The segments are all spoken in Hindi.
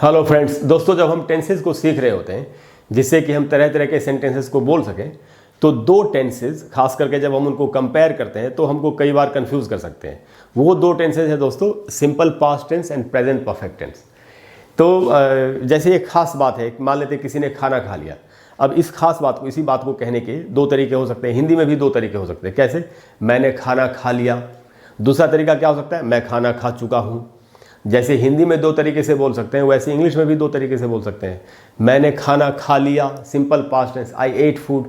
हेलो फ्रेंड्स, दोस्तों जब हम टेंसेस को सीख रहे होते हैं जिससे कि हम तरह तरह के सेंटेंसेस को बोल सकें, तो दो टेंसेस खास करके जब हम उनको कंपेयर करते हैं तो हमको कई बार कंफ्यूज कर सकते हैं। वो दो टेंसेस है दोस्तों, simple past tense and present perfect tense. तो जैसे एक खास बात है, मान लेते हैं किसी ने खाना खा लिया। अब इस खास बात को, इसी बात को कहने के दो तरीके हो सकते हैं। हिंदी में भी दो तरीके हो सकते हैं। कैसे? मैंने खाना खा लिया। दूसरा तरीका क्या हो सकता है? मैं खाना खा चुका हूँ। जैसे हिंदी में दो तरीके से बोल सकते हैं, वैसे इंग्लिश में भी दो तरीके से बोल सकते हैं। मैंने खाना खा लिया, सिंपल पास्ट टेंस, आई एट फूड।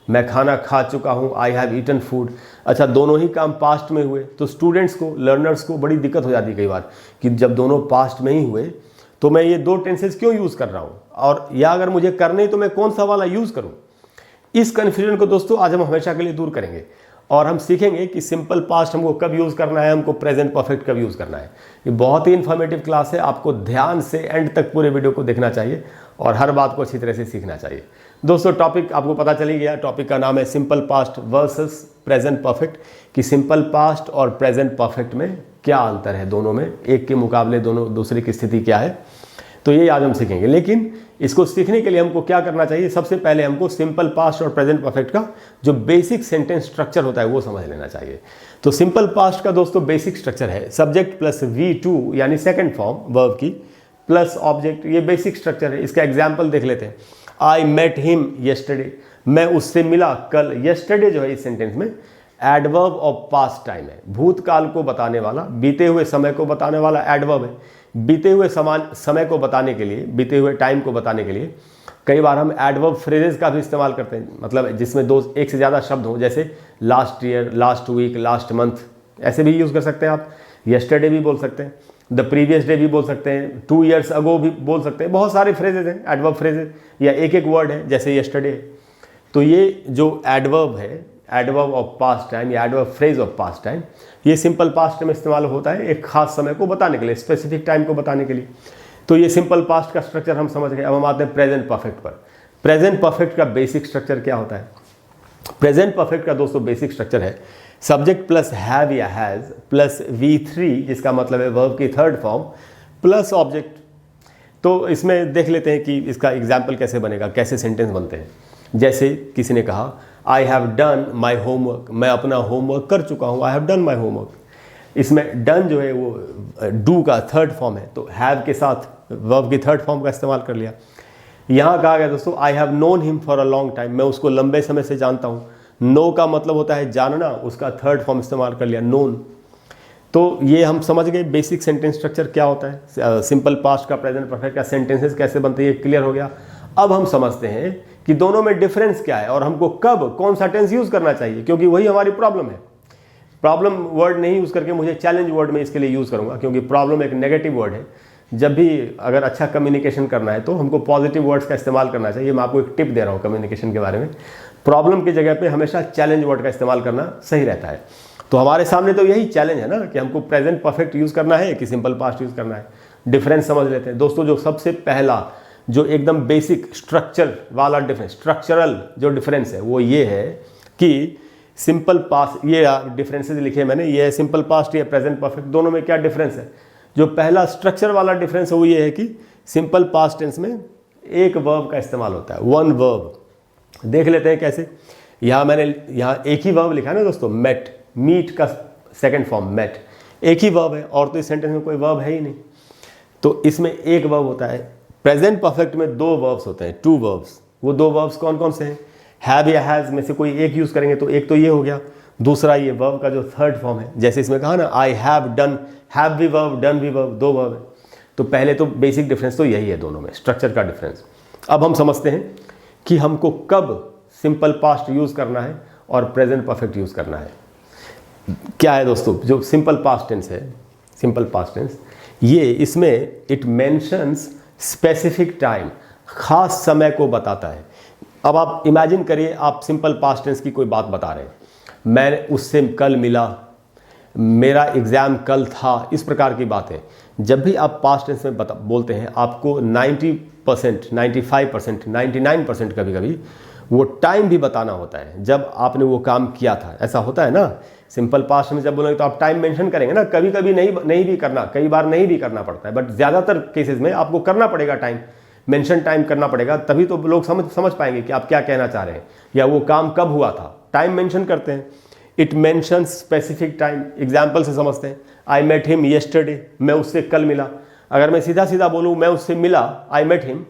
मैं खाना खा चुका हूँ, आई हैव ईटन फूड। अच्छा, दोनों ही काम पास्ट में हुए तो स्टूडेंट्स को, लर्नर्स को बड़ी दिक्कत हो जाती है कई बार कि जब दोनों पास्ट में ही हुए तो मैं ये दो टेंसेस क्यों यूज़ कर रहा हूँ, और या अगर मुझे करने ही तो मैं कौन सा वाला यूज़ करूँ। इस कन्फ्यूजन को दोस्तों आज हम हमेशा के लिए दूर करेंगे और हम सीखेंगे कि सिंपल पास्ट हमको कब यूज़ करना है, हमको प्रेजेंट परफेक्ट कब यूज़ करना है। ये बहुत ही इन्फॉर्मेटिव क्लास है, आपको ध्यान से एंड तक पूरे वीडियो को देखना चाहिए और हर बात को अच्छी तरह से सीखना चाहिए। दोस्तों टॉपिक आपको पता चली गया, टॉपिक का नाम है simple past versus present perfect, कि सिंपल पास्ट और प्रेजेंट परफेक्ट में क्या अंतर है, दोनों में एक के मुकाबले दोनों दूसरे की स्थिति क्या है। तो ये आज हम सीखेंगे, लेकिन इसको सीखने के लिए हमको क्या करना चाहिए? सबसे पहले हमको सिंपल पास्ट और प्रेजेंट परफेक्ट का जो बेसिक सेंटेंस स्ट्रक्चर होता है वो समझ लेना चाहिए। तो सिंपल पास्ट का दोस्तों बेसिक स्ट्रक्चर है सब्जेक्ट प्लस V2 यानी सेकंड फॉर्म वर्ब की प्लस ऑब्जेक्ट। ये बेसिक स्ट्रक्चर है। इसका एग्जाम्पल देख लेते हैं। आई मेट हिम येस्टरडे, मैं उससे मिला कल। येस्टरडे जो है इस सेंटेंस में एडवर्ब ऑफ पास्ट टाइम है, भूतकाल को बताने वाला, बीते हुए समय को बताने वाला एडवर्ब है। बीते हुए समय को बताने के लिए, बीते हुए टाइम को बताने के लिए कई बार हम एडवर्ब फ्रेजेस का भी इस्तेमाल करते हैं, मतलब जिसमें एक से ज़्यादा शब्द हों, जैसे last year, last week, last month, ऐसे भी यूज़ कर सकते हैं आप। येस्टरडे भी बोल सकते हैं, द प्रीवियस डे भी बोल सकते हैं, 2 years अगो भी बोल सकते हैं। बहुत सारे फ्रेजेज हैं एडवर्ब फ्रेजेज, या एक एक वर्ड है जैसे येस्टरडे। तो ये जो एडवर्ब है, एडवर्ब ऑफ पास्ट टाइम या adverb phrase of past time, ये सिंपल पास्ट में इस्तेमाल होता है एक खास समय को बताने के लिए, स्पेसिफिक टाइम को बताने के लिए। तो ये सिंपल पास्ट का स्ट्रक्चर हम समझ गए। अब हम आते हैं प्रेजेंट परफेक्ट पर। प्रेजेंट परफेक्ट का बेसिक स्ट्रक्चर क्या होता है? प्रेजेंट परफेक्ट का दोस्तों बेसिक स्ट्रक्चर है सब्जेक्ट प्लस हैव या हैज प्लस V3, जिसका मतलब है वर्ब की थर्ड फॉर्म, प्लस ऑब्जेक्ट। तो इसमें देख लेते हैं कि इसका एग्जाम्पल कैसे बनेगा, कैसे सेंटेंस बनते हैं। जैसे किसी ने कहा I have done my homework, मैं अपना होमवर्क कर चुका हूँ, I have done my homework. इसमें डन जो है वो डू का थर्ड फॉर्म है, तो हैव के साथ वर्ब की थर्ड फॉर्म का इस्तेमाल कर लिया। यहाँ कहा गया दोस्तों I have known him for a long time, मैं उसको लंबे समय से जानता हूँ। नो का मतलब होता है जानना, उसका थर्ड फॉर्म इस्तेमाल कर लिया नोन। तो ये हम समझ गए बेसिक सेंटेंस स्ट्रक्चर क्या होता है, सिंपल पास्ट का, प्रेजेंट परफेक्ट का, सेंटेंसेस कैसे बनते हैं, ये क्लियर हो गया। अब हम समझते हैं कि दोनों में डिफरेंस क्या है और हमको कब कौन सा टेंस यूज़ करना चाहिए, क्योंकि वही हमारी प्रॉब्लम है। प्रॉब्लम वर्ड नहीं यूज़ करके मुझे चैलेंज वर्ड में इसके लिए यूज़ करूँगा, क्योंकि प्रॉब्लम एक नेगेटिव वर्ड है। जब भी अगर अच्छा कम्युनिकेशन करना है तो हमको पॉजिटिव वर्ड्स का इस्तेमाल करना चाहिए। मैं आपको एक टिप दे रहा हूँ कम्युनिकेशन के बारे में। प्रॉब्लम की जगह पे हमेशा चैलेंज वर्ड का इस्तेमाल करना सही रहता है। तो हमारे सामने तो यही चैलेंज है ना कि हमको प्रेजेंट परफेक्ट यूज़ करना है कि सिंपल पास्ट यूज़ करना है। डिफरेंस समझ लेते हैं दोस्तों। जो सबसे पहला, जो एकदम बेसिक स्ट्रक्चर वाला डिफरेंस, स्ट्रक्चरल जो डिफरेंस है वो ये है कि सिंपल पास्ट, ये डिफरेंसेस लिखे मैंने, ये है सिंपल पास्ट, ये प्रेजेंट परफेक्ट, दोनों में क्या डिफरेंस है। जो पहला स्ट्रक्चर वाला डिफरेंस है वो ये है कि सिंपल पास्ट टेंस में एक वर्ब का इस्तेमाल होता है, वन वर्ब। देख लेते हैं कैसे। मैंने यहाँ एक ही वर्ब लिखा है ना दोस्तों, मेट, मीट का सेकंड फॉर्म मेट, एक ही वर्ब है, और तो इस सेंटेंस में कोई वर्ब है ही नहीं। तो इसमें एक वर्ब होता है। प्रेजेंट परफेक्ट में दो वर्ब्स होते हैं, 2 वर्ब्स। वो 2 वर्ब्स कौन कौन से हैं? हैव या हैज़ में से कोई एक यूज़ करेंगे तो एक तो ये हो गया, दूसरा ये वर्ब का जो थर्ड फॉर्म है, जैसे इसमें कहा ना आई हैव डन, हैव भी वर्ब, डन भी वर्ब, 2 वर्ब है। तो पहले तो बेसिक डिफरेंस तो यही है दोनों में, स्ट्रक्चर का डिफरेंस। अब हम समझते हैं कि हमको कब सिंपल पास्ट यूज़ करना है और प्रेजेंट परफेक्ट यूज़ करना है। क्या है दोस्तों, जो सिंपल पास्ट टेंस है, सिंपल पास्ट टेंस, ये इसमें इट मेंशंस स्पेसिफिक टाइम, खास समय को बताता है। अब आप इमेजिन करिए, आप सिंपल पास्ट टेंस की कोई बात बता रहे हैं, मैं उससे कल मिला, मेरा एग्ज़ाम कल था, इस प्रकार की बात है। जब भी आप पास्ट टेंस में बोलते हैं, आपको 90%, 95%, 99% कभी कभी वो टाइम भी बताना होता है जब आपने वो काम किया था। ऐसा होता है ना सिंपल पास्ट में जब बोलेंगे तो आप टाइम मेंशन करेंगे ना, कभी कभी नहीं भी करना, कई बार नहीं भी करना पड़ता है, बट ज़्यादातर केसेस में आपको करना पड़ेगा, टाइम मेंशन टाइम करना पड़ेगा, तभी तो लोग समझ पाएंगे कि आप क्या कहना चाह रहे हैं या वो काम कब हुआ था। टाइम मेंशन करते हैं, it mentions specific time. Example से समझते हैं, आई मेट हिम येस्टरडे, मैं उससे कल मिला। अगर मैं सीधा सीधा बोलूँ मैं उससे मिला, आई मेट हिम,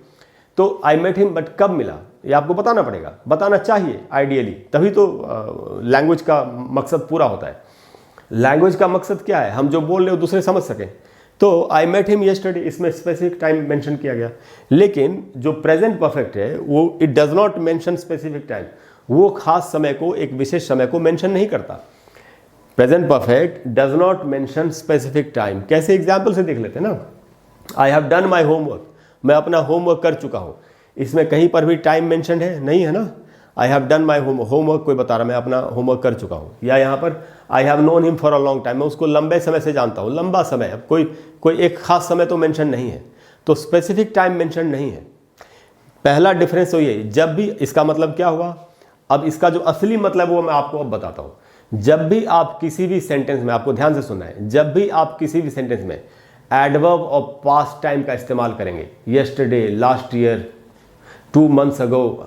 तो आई मेट हिम बट कब मिला ये आपको बताना पड़ेगा, बताना चाहिए आइडियली, तभी तो लैंग्वेज का मकसद पूरा होता है। लैंग्वेज का मकसद क्या है, हम जो बोल रहे हो दूसरे समझ सकें। तो आई मेट हिम येस्टरडे, इसमें स्पेसिफिक टाइम मेंशन किया गया। लेकिन जो प्रेजेंट परफेक्ट है वो it does not mention specific time, वो खास समय को, एक विशेष समय को मेंशन नहीं करता। Present perfect does not mention specific time. कैसे, एग्जाम्पल से देख लेते हैं ना। I have done my homework, मैं अपना होमवर्क कर चुका हूँ, इसमें कहीं पर भी टाइम मेंशन है नहीं, है ना। I have done my homework, कोई बता रहा मैं अपना होमवर्क कर चुका हूँ। या यहाँ पर I have known him for a long time, मैं उसको लंबे समय से जानता हूँ, लंबा समय। अब कोई एक खास समय तो मेंशन नहीं है, तो स्पेसिफिक टाइम मेंशन नहीं है। पहला डिफरेंस तो ये, जब भी, इसका मतलब क्या हुआ, अब इसका जो असली मतलब वो मैं आपको अब बताता हूँ। जब भी आप किसी भी सेंटेंस में, आपको ध्यान से सुनना है, जब भी आप किसी भी सेंटेंस में एडवर्ब और पास्ट टाइम का इस्तेमाल करेंगे, येस्टरडे, लास्ट ईयर, 2 months अगो,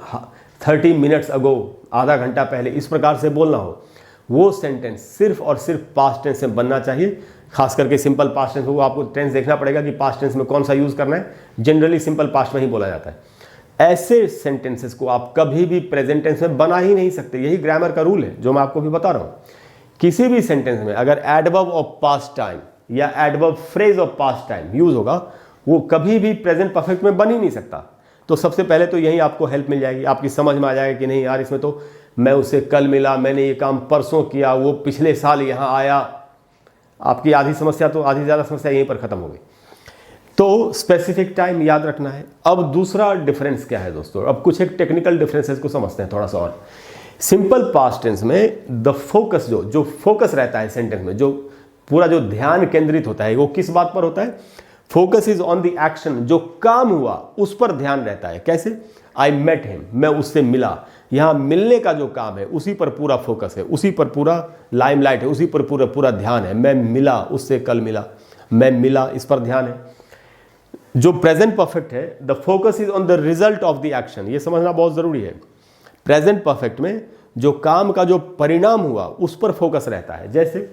30 minutes अगो, आधा घंटा पहले, इस प्रकार से बोलना हो, वो सेंटेंस सिर्फ और सिर्फ पास्ट टेंस में बनना चाहिए। खास करके सिंपल पास्ट टेंस, वो आपको टेंस देखना पड़ेगा कि पास्ट टेंस में कौन सा यूज़ करना है। जनरली सिंपल पास्ट में ही बोला जाता है। ऐसे सेंटेंसेस को आप कभी भी प्रेजेंट टेंस में बना ही नहीं सकते। यही ग्रामर का रूल है जो मैं आपको भी बता रहा हूँ। किसी भी सेंटेंस में अगर एडवर्ब ऑफ पास्ट टाइम या adverb phrase of past time use होगा, वो कभी भी प्रेजेंट परफेक्ट में बन ही नहीं सकता। तो सबसे पहले तो यही आपको हेल्प मिल जाएगी, आपकी समझ में आ जाएगा कि नहीं यार, इसमें तो मैं उससे कल मिला, मैंने ये काम परसों किया, वो पिछले साल यहाँ आया। आपकी आधी समस्या, तो आधी ज़्यादा समस्या यहीं पर ख़त्म हो गई। तो स्पेसिफिक टाइम याद रखना है। अब दूसरा डिफरेंस क्या है दोस्तों, अब कुछ एक टेक्निकल डिफरेंसेस को समझते हैं थोड़ा सा और। सिंपल पास्ट टेंस में द फोकस, जो फोकस रहता है सेंटेंस में, जो पूरा जो ध्यान केंद्रित होता है, वो किस बात पर होता है? Focus is on the action, जो काम हुआ उस पर ध्यान रहता है। कैसे? आई मेट हिम, मैं उससे मिला। यहां मिलने का जो काम है उसी पर पूरा फोकस है, उसी पर पूरा लाइमलाइट है, उसी पर पूरा ध्यान है। मैं मिला, उससे कल मिला, मैं मिला, इस पर ध्यान है। जो प्रेजेंट परफेक्ट है, the focus is on the result of the action. ये समझना बहुत जरूरी है। प्रेजेंट परफेक्ट में जो काम का जो परिणाम हुआ उस पर फोकस रहता है। जैसे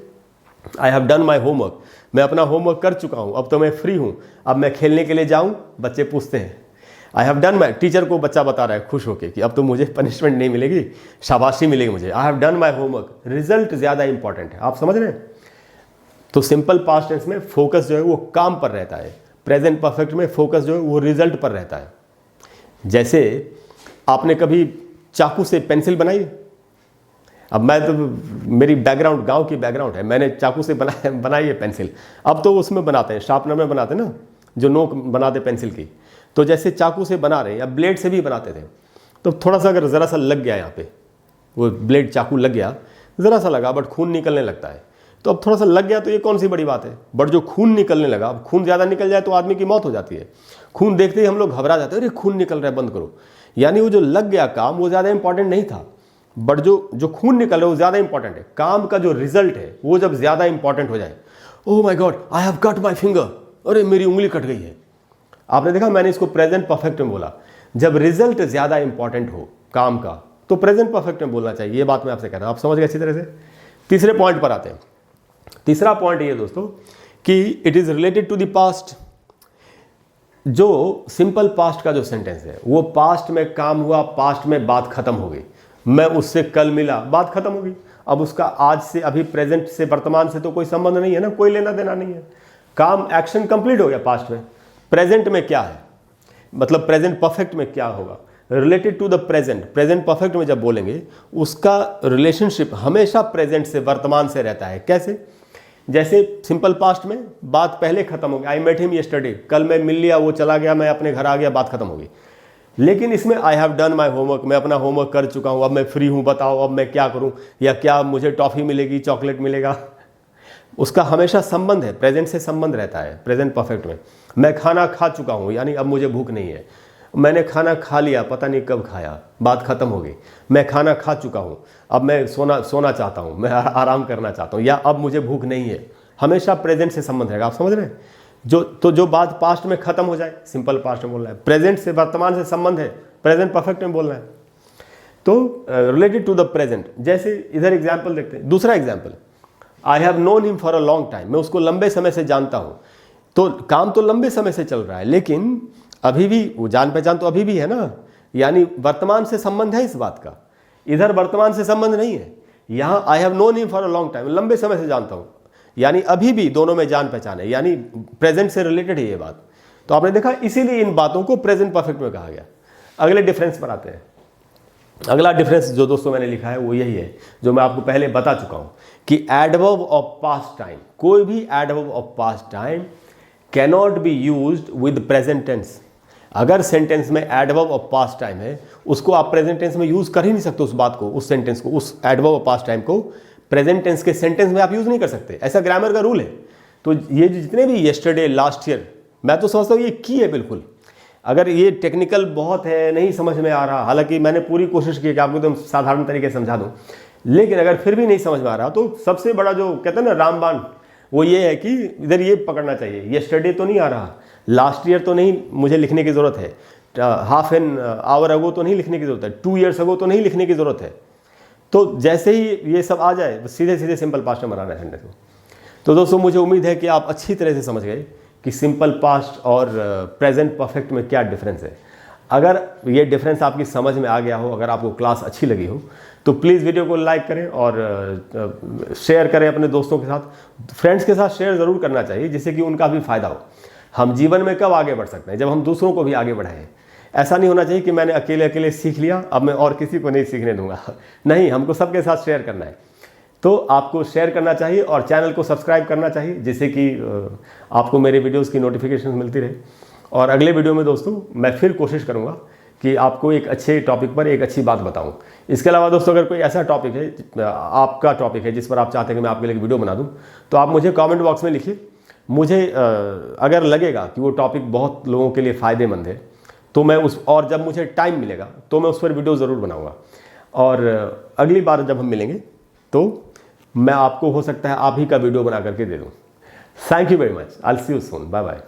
I have done my homework, मैं अपना होमवर्क कर चुका हूं, अब तो मैं फ्री हूं, अब मैं खेलने के लिए जाऊं। बच्चे पूछते हैं I have done my, teacher को बच्चा बता रहा है खुश होकर कि अब तो मुझे पनिशमेंट नहीं मिलेगी, शाबाशी मिलेगी मुझे। I have done my homework, result ज्यादा इंपॉर्टेंट है। आप समझ रहे हैं? तो सिंपल पास्ट टेंस में फोकस जो है वो काम पर रहता है, प्रेजेंट परफेक्ट में फोकस जो है वो रिजल्ट पर रहता है। जैसे आपने कभी चाकू से पेंसिल बनाई? अब मैं तो, मेरी बैकग्राउंड गांव की बैकग्राउंड है, मैंने चाकू से बनाई है पेंसिल। अब तो उसमें बनाते हैं, शार्पनर में बनाते हैं ना, जो नोक बनाते पेंसिल की। तो जैसे चाकू से बना रहे हैं या ब्लेड से भी बनाते थे, तो थोड़ा सा अगर ज़रा सा लग गया यहाँ पे, वो ब्लेड चाकू लग गया, ज़रा सा लगा, बट खून निकलने लगता है। तो अब थोड़ा सा लग गया तो ये कौन सी बड़ी बात है, बट जो खून निकलने लगा, अब खून ज़्यादा निकल जाए तो आदमी की मौत हो जाती है। खून देखते ही हम लोग घबरा जाते हैं, अरे खून निकल रहा है, बंद करो। यानी वो जो लग गया काम वो ज़्यादा इंपॉर्टेंट नहीं था, बट जो खून निकल रहा है वो ज़्यादा इंपॉर्टेंट है। काम का जो रिजल्ट है वो जब ज़्यादा इंपॉर्टेंट हो जाए, oh my God I have cut my finger, अरे मेरी उंगली कट गई है। आपने देखा, मैंने इसको प्रेजेंट परफेक्ट में बोला। जब रिजल्ट ज़्यादा इंपॉर्टेंट हो काम का, तो प्रेजेंट परफेक्ट में बोलना चाहिए। ये बात मैं आपसे कह रहा हूँ, आप समझ गए अच्छी तरह से। तीसरे पॉइंट पर आते हैं। तीसरा पॉइंट ये दोस्तों कि it is related to the past. जो सिंपल पास्ट का जो सेंटेंस है वो पास्ट में काम हुआ, पास्ट में बात खत्म हो गई। मैं उससे कल मिला, बात खत्म हो गई। अब उसका आज से, अभी प्रेजेंट से, वर्तमान से तो कोई संबंध नहीं है ना, कोई लेना देना नहीं है। काम, एक्शन कंप्लीट हो गया पास्ट में। प्रेजेंट में क्या है, मतलब प्रेजेंट परफेक्ट में क्या होगा? Related to the present. Present perfect में जब बोलेंगे उसका रिलेशनशिप हमेशा प्रेजेंट से, वर्तमान से रहता है। कैसे? जैसे सिंपल पास्ट में बात पहले खत्म हो गई, आई मेट हिम येस्टरडे, कल मैं मिल लिया, वो चला गया, मैं अपने घर आ गया, बात खत्म हो गई। लेकिन इसमें I have done my homework, मैं अपना होमवर्क कर चुका हूँ, अब मैं फ्री हूँ, बताओ अब मैं क्या करूँ, या क्या मुझे टॉफ़ी मिलेगी, चॉकलेट मिलेगा। उसका हमेशा संबंध है, प्रेजेंट से संबंध रहता है प्रेजेंट परफेक्ट में। मैं खाना खा चुका हूँ, यानी अब मुझे भूख नहीं है। मैंने खाना खा लिया, पता नहीं कब खाया, बात खत्म हो गई। मैं खाना खा चुका हूँ, अब मैं सोना चाहता हूँ, मैं आराम करना चाहता हूँ, या अब मुझे भूख नहीं है। हमेशा प्रेजेंट से संबंध रहेगा। आप समझ रहे हैं? जो बात पास्ट में खत्म हो जाए, सिंपल पास्ट में बोलना है। प्रेजेंट से, वर्तमान से संबंध है, प्रेजेंट परफेक्ट में बोलना है। तो रिलेटेड टू द प्रेजेंट, जैसे इधर एग्जाम्पल देखते हैं। दूसरा example, I have known him for a long time, मैं उसको लंबे समय से जानता हूँ। तो काम तो लंबे समय से चल रहा है, लेकिन अभी भी वो जान पहचान तो अभी भी है ना, यानी वर्तमान से संबंध है इस बात का। इधर वर्तमान से संबंध नहीं है, यहाँ I have known him for a long time, लंबे समय से जानता हूँ, यानी अभी भी दोनों में जान पहचान है, यानी प्रेजेंट से रिलेटेड है ये बात। तो आपने देखा, इसीलिए इन बातों को प्रेजेंट परफेक्ट में कहा गया। अगले डिफरेंस पर आते हैं। अगला डिफरेंस जो दोस्तों मैंने लिखा है वो यही है, जो मैं आपको पहले बता चुका हूँ कि एडवर्ब ऑफ पास्ट टाइम, कोई भी adverb of past time cannot be used with present tense. अगर सेंटेंस में एडवर्ब ऑफ पास्ट टाइम है, उसको आप प्रेजेंट टेंस में यूज कर ही नहीं सकते। उस बात को, उस सेंटेंस को, उस एडवर्ब ऑफ पास्ट टाइम को प्रेजेंट टेंस के सेंटेंस में आप यूज नहीं कर सकते। ऐसा ग्रामर का रूल है। तो ये जितने भी येस्टरडे, लास्ट ईयर, मैं तो समझता हूँ ये की है बिल्कुल। अगर ये टेक्निकल बहुत है, नहीं समझ में आ रहा, हालांकि मैंने पूरी कोशिश की कि आपको एकदम साधारण तरीके से समझा दूं, लेकिन अगर फिर भी नहीं समझ में आ रहा, तो सबसे बड़ा जो कहते हैं ना रामबाण, वो ये है कि इधर ये पकड़ना चाहिए। येस्टरडे तो नहीं आ रहा, लास्ट ईयर तो नहीं मुझे लिखने की ज़रूरत है, हाफ एन आवर अगो तो नहीं लिखने की ज़रूरत है, 2 years अगो तो नहीं लिखने की ज़रूरत है। तो जैसे ही ये सब आ जाए, सीधे सीधे सिंपल पास्ट में बनाना है सेंटेंस को। तो दोस्तों, मुझे उम्मीद है कि आप अच्छी तरह से समझ गए कि सिंपल पास्ट और प्रेजेंट परफेक्ट में क्या डिफरेंस है। अगर ये डिफरेंस आपकी समझ में आ गया हो, अगर आपको क्लास अच्छी लगी हो, तो प्लीज़ वीडियो को लाइक करें और शेयर करें अपने दोस्तों के साथ। फ्रेंड्स के साथ शेयर ज़रूर करना चाहिए, जिससे कि उनका भी फ़ायदा हो। हम जीवन में कब आगे बढ़ सकते हैं? जब हम दूसरों को भी आगे बढ़ाएं। ऐसा नहीं होना चाहिए कि मैंने अकेले अकेले सीख लिया, अब मैं और किसी को नहीं सीखने दूंगा। नहीं, हमको सबके साथ शेयर करना है। तो आपको शेयर करना चाहिए और चैनल को सब्सक्राइब करना चाहिए, जिससे कि आपको मेरे वीडियोस की नोटिफिकेशन मिलती रहे। और अगले वीडियो में दोस्तों मैं फिर कोशिश करूंगा कि आपको एक अच्छे टॉपिक पर एक अच्छी बात बताऊं। इसके अलावा दोस्तों, अगर कोई ऐसा टॉपिक है, आपका टॉपिक है जिस पर आप चाहते हैं कि मैं आपके लिए वीडियो बना दूं, तो आप मुझे कमेंट बॉक्स में लिखिए। मुझे अगर लगेगा कि वो टॉपिक बहुत लोगों के लिए फ़ायदेमंद है, तो मैं और जब मुझे टाइम मिलेगा तो मैं उस पर वीडियो ज़रूर बनाऊँगा। और अगली बार जब हम मिलेंगे तो मैं आपको, हो सकता है आप ही का वीडियो बना करके दे दूँ। Thank you very much. I will see you soon. Bye bye.